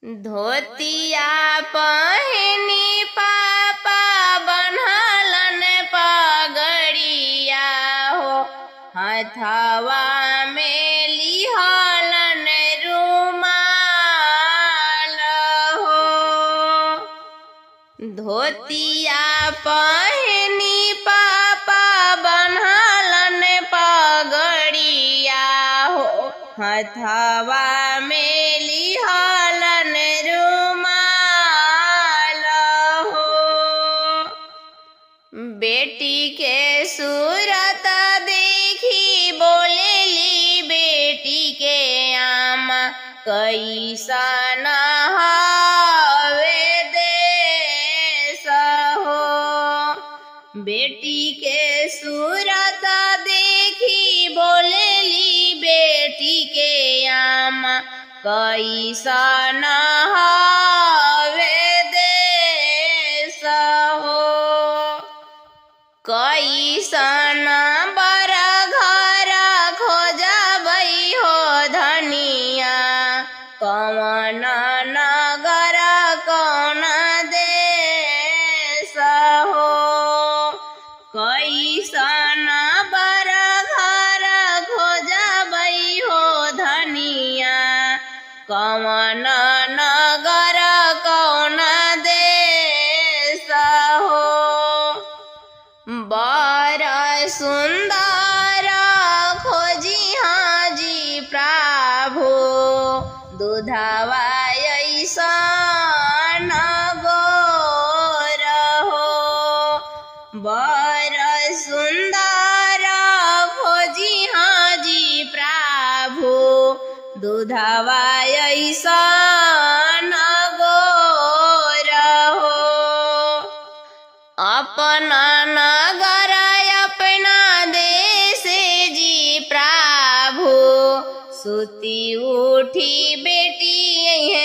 धोतिया पहिनी पापा बन्हलन पगड़िया हो, हथवा में लिहलन रुमाल हो। धोतिया पहिनी पापा बन्हलन पगड़िया हो, हथवा में लिहलन रुमाल हो। बेटी के सूरत देखी बोलेली बेटी के आमा, कैसन हवे देश हो। बेटी के सूरत देखी बोलेली बेटी के आमा, कैसन हवे देश हो। कैसन बर घर खोजबै हो धनिया, कौन नगर कौन देश हो। कैसन बर घर खोजबै हो धनिया, कौन नगर कौन देश हो। बर सुंदर खोजिहा जी प्रभु, दूधवा ऐसन गोर हो। बर सुंदर खोजिहा जी प्रभु, दूधवा ऐसन गोर हो। अपना नगर अपना देश जी प्रभु, सुती उठी बेटी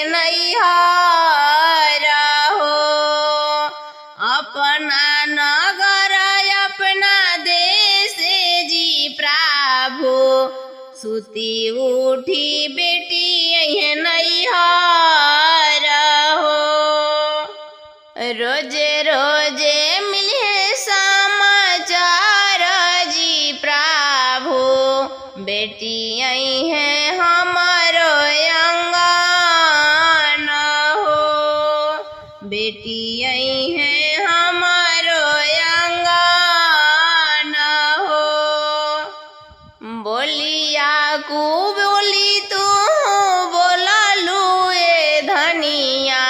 नैहर हो। अपना नगर अपना देश जी प्रभु, सुती उठी बेटी नैहर हो। रोजे रोजे मिले समाचार जी प्रभु, बेटी आई है हमारो अंगन हो। बेटी आई है हमारो अंगन हो। बोलिया को बोली तू बोललू ए धनिया,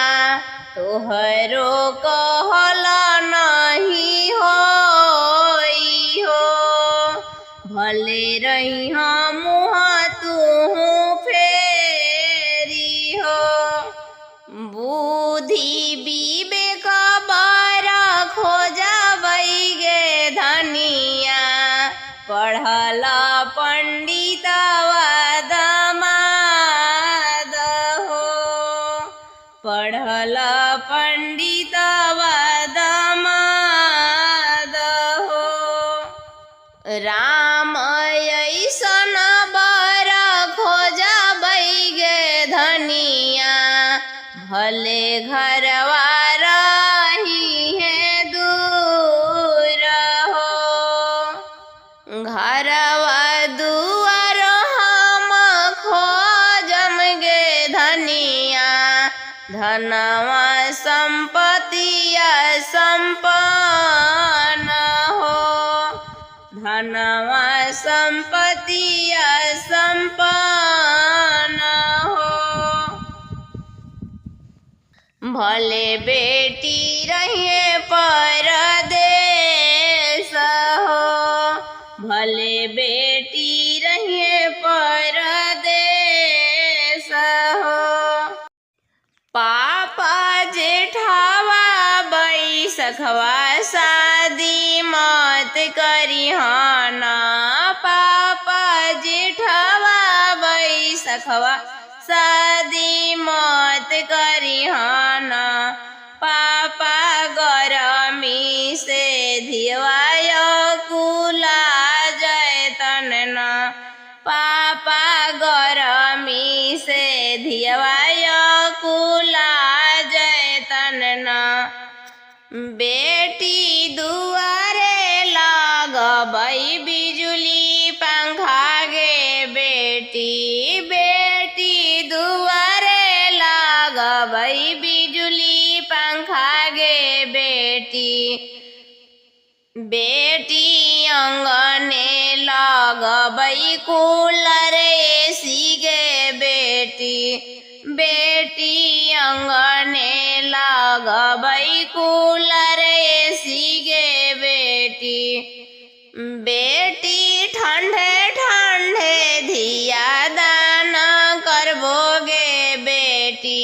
तोहरो कहल नहीं होई हो। भले रही मुँह तू फेरी हो। बुद्धि विवेक बर खोजबै गे धनिया, पढ़ल पंडितवा दमाद हो। पढ़ल पंडितवा दमाद हो। राम ऐसन बर खोजबै गे धनिया, भले घरवा रही है दूर हो। घरवा दुआर हम खोजम गे धनिया, धनवा संपत्तिया संपन्न हो। धनवा संपत्तिया संपन्न हो। भले बेटी रहे परदेश हो। भले बेटी रहे परदेश हो। पापा जेठावा बैसखवा शादी मत करिहाना। पापा जेठावा बैसखवा शादी मत करिहाना। पापा गरमी से धिवाय कुला जैतन न। पापा गरमी से धिवाय कुल बेटी दुआरे लगबै बिजुली पंखा गे बेटी, बेटी दुआरे लगबै बिजुली पंखा गे बेटी, बेटी अंगने लगबै कूलर एसी गे बेटी, बेटी अंगने लगबै कूलर एसी गे बेटी, बेटी ठंडे ठंडे धिया दान करबो गे बेटी,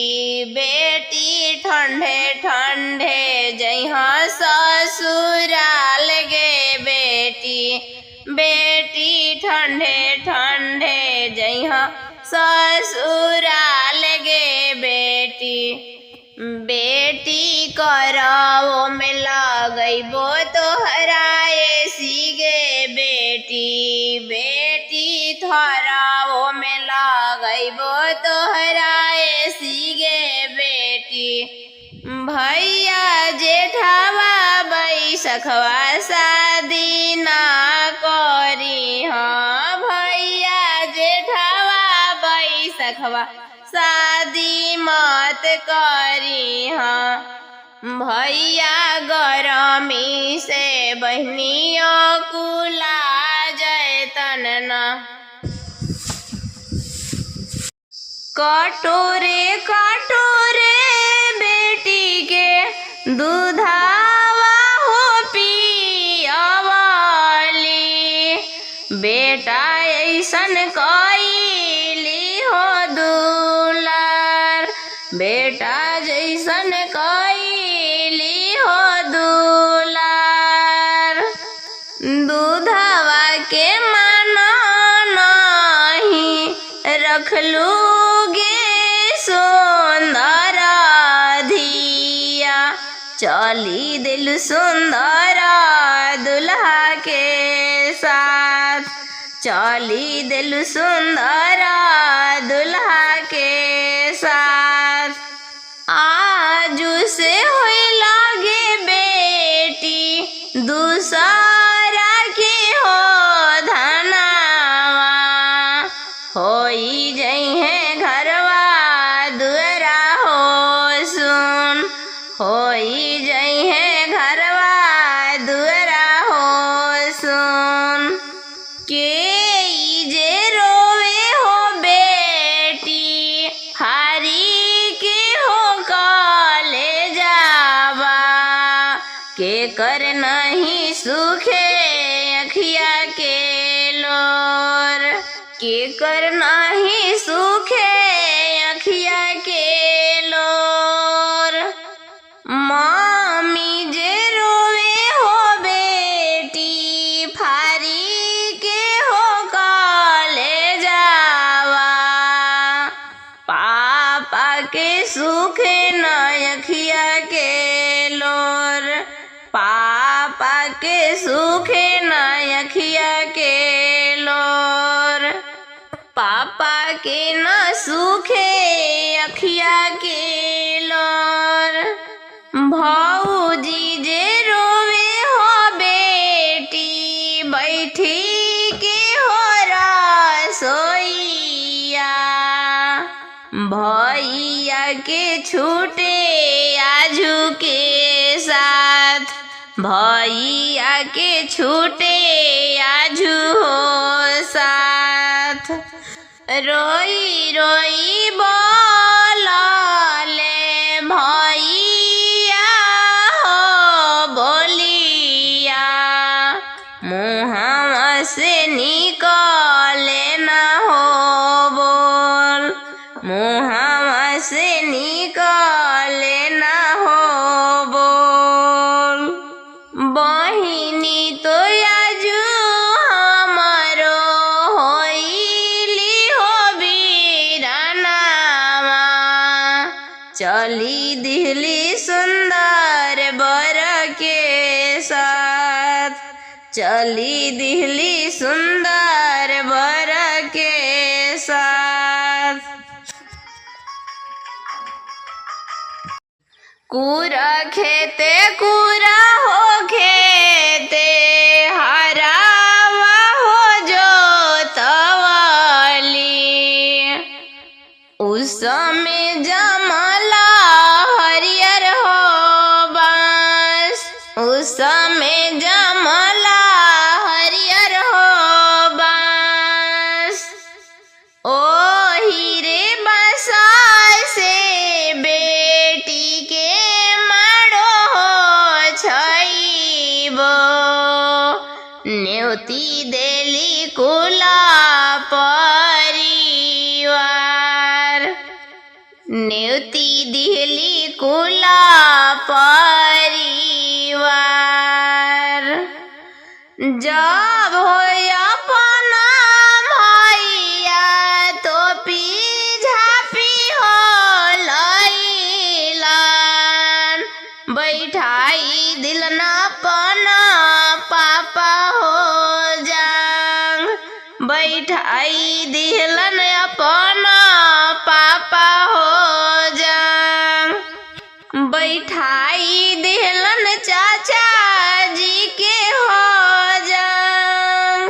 बेटी ठंडे ठंडे जइहा ससुराल गे बेटी, बेटी ठंडे ठंडे जइहा ससुराल गे बेटी, बेटी करवो में लगैबो तोहरा एसी गे बेटी, बेटी थरवो में लगैबो तोहरा एसी गे बेटी, भैया जेठवा बैसखवा शादी ना करी हाँ, भैया जेठवा बैसखवा शादी मत करी हाँ, भैया गरमी से बहनियों कुला जैतन ना, कटोरे कटोरे बेटी के दूधावा हो पियवली, बेटा ऐसन कइली हो दुलार, बेटा जैसन कइली हो दुलार, दूधवा के माना नहीं रखलू सुंदर धिया, चली दिल सुंदर दुल्हा के साथ, चली दिल सुंदर दुल्हा के साथ, आजू से होई लागे बेटी दूसरा की हो धनावा, होई जइहे घरवा दुअरा हो सुन, होई जइहे घरवा दुअरा हो सुन, के जे रोवे हो बेटी हारी के हो काले जावा, के कर नहीं सूखे अखिया के लोर, के कर नहीं सूखे अखिया के लोर, मामी जे रोवे हो बेटी फारी के हो काले जावा, पापा के सूखे न अखिया के लोर, पापा के सूखे न अखिया के लोर, पापा के न सूखे अखिया के लोर, भौजी जे रोवे हो बेटी बैठी के हो रसोइया, भैया के छूटे आजू के साथ, भैया के छूटे आजू हो साथ, रोई रोई बोलले भैया हो बोलिया, मुँहवा से निकले न हो बोल, मुँहवा से निकले न हो बोल, बहिनी तो आजू हमारो होइली हो बीरानावा, चली दिहली सुंदर बर के साथ, चली दिहली सुंदर बर के साथ, कुरा खेते कुरा हो खेते हरावा हो जो तवाली उस समय जमला हरियर हो बांस उस समय जमला हरियर हो बांस ओ हीरे बसा से बेटी के मारो हो छईबो न्योती देली कुला परिवार न्योती दिहली कुला परिवार जब हो अपना भैया तो झापी हो लैलन बैठाई दिलन अपना पापा हो जांग बैठाई दिलन अपना पापा हो जांग बैठाई दिलन चाचा जी के हो जांग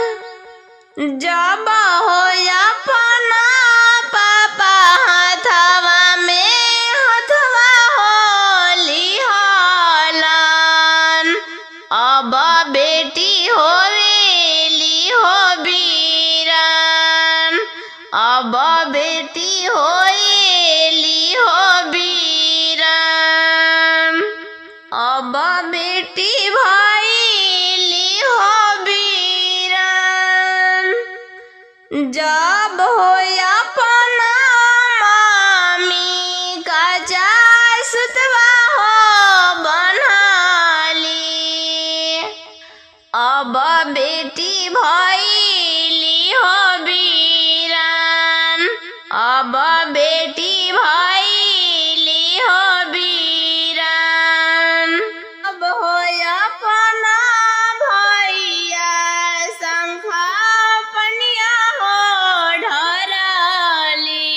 जब हो अपना पापा हथवा में हथवा हो लिहलन अब बेटी होवेली हो बीरन अब बेटी होएली हो बीरन अब बेटी भइली हो बीरन जब हो अपना मामी का सुतवा हो बनहाली अब बेटी भइली हो बीरन अब बेटी भइली हो बीरन अब हो अपना भैया शंखा पनिया हो ढरली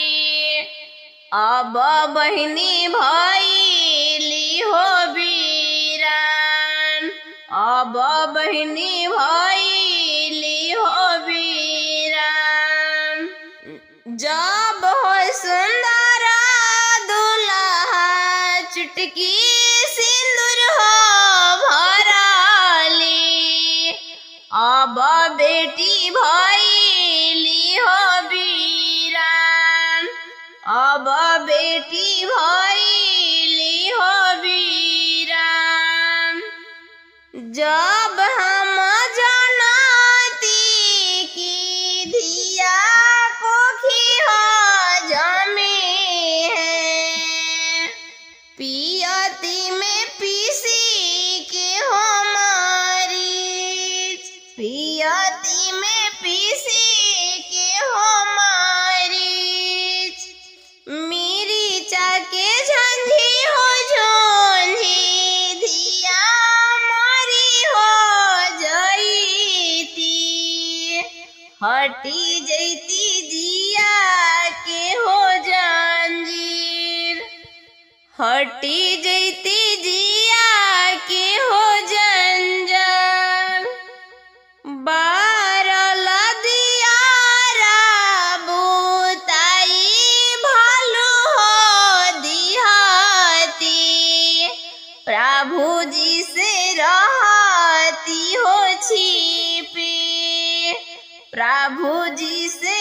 अब बहिनी भइली हो बीरन अब बहिनी भइली हो बीरन जब हो सुंदर दुल्हा चुटकी सिंदूर हो भरली अब बेटी भइली हो बीरन अब बेटी भइली हो बीरन जब हम जानती की धिया कोखी हो जमी है पियती में पीसी के हो मारीच पियती में पीसी के हो मारीच मिरीचा के झंझी हो झोंझी धिया मारी हो जईती हटी जईती जिया के हो जंजीर हटी जईती जिया के हो जंजर बारल दियारा बुताई भालू हो दिहती प्रभु जी से रहती हो छिपी प्रभु जी से